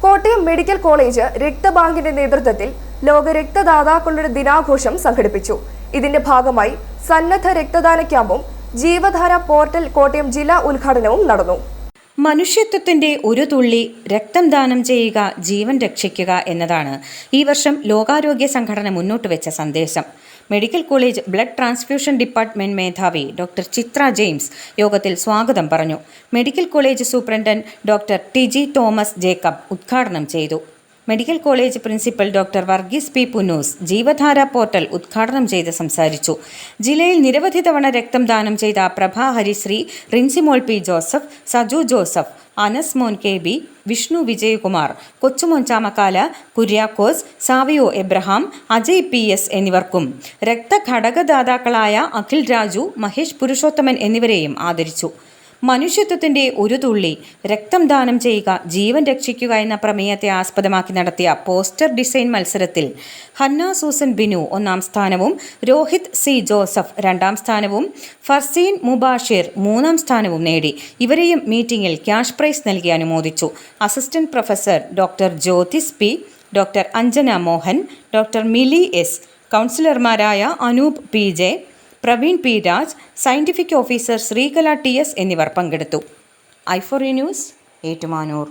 Kottayam medical college രക്തബാങ്കിന്റെ നേതൃത്വത്തിൽ ലോക രക്തദാതാക്കളുടെ ദിനാഘോഷം സംഘടിപ്പിച്ചു. ഇതിന്റെ ഭാഗമായി സന്നദ്ധ രക്തദാന ക്യാമ്പും ജീവധാര പോർട്ടൽ കോട്ടയം ജില്ലാ ഉദ്ഘാടനവും നടന്നു. മനുഷ്യത്വത്തിന്റെ ഒരു തുള്ളി രക്തം ദാനം ചെയ്യുക, ജീവൻ രക്ഷിക്കുക എന്നതാണ് ഈ വർഷം ലോകാരോഗ്യ സംഘടന മുന്നോട്ട് വെച്ച സന്ദേശം. Medical college blood transfusion department മേധാവി ഡോക്ടർ ചിത്ര ജെയിംസ് യോഗത്തിൽ സ്വാഗതം പറഞ്ഞു. Medical college superintendent doctor T G Thomas Jacob ഉദ്ഘാടനം ചെയ്തു. Medical college principal doctor Varghese P Punnoose Jeevadhara portal ഉദ്ഘാടനം ചെയ്ത് സംസാരിച്ചു. ജില്ലയിൽ നിരവധി തവണ രക്തം ദാനം ചെയ്ത Prabha Harisree, Rinsimol P Joseph, Saju Joseph, Anas Mon K B, Vishnu Vijayakumar, Kochumon Chamakkala, Kuriakose, Savio Abraham, Ajay P S എന്നിവർക്കും രക്തഘടകദാതാക്കളായ അഖിൽ രാജു, മഹേഷ് പുരുഷോത്തമൻ എന്നിവരെയും ആദരിച്ചു. മനുഷ്യത്വത്തിന്റെ ഒരു തുള്ളി രക്തം ദാനം ചെയ്യുക, ജീവൻ രക്ഷിക്കുക എന്ന പ്രമേയത്തെ ആസ്പദമാക്കി നടത്തിയ പോസ്റ്റർ ഡിസൈൻ മത്സരത്തിൽ ഹന്ന സൂസൻ ബിനു 1-ാം സ്ഥാനവും, രോഹിത് സി ജോസഫ് 2-ാം സ്ഥാനവും, ഫർസീൻ മുബാഷിർ 3-ാം സ്ഥാനവും നേടി. ഇവരെയും മീറ്റിംഗിൽ ക്യാഷ് പ്രൈസ് നൽകി അനുമോദിച്ചു. Assistant professor doctor Jyothis P, doctor Anjana Mohan, doctor Mili S, കൗൺസിലർമാരായ Anoop P J, Praveen P Raj, scientific officer Sreekala T S എന്നിവർ പങ്കെടുത്തു. i4u news, Ettumanoor.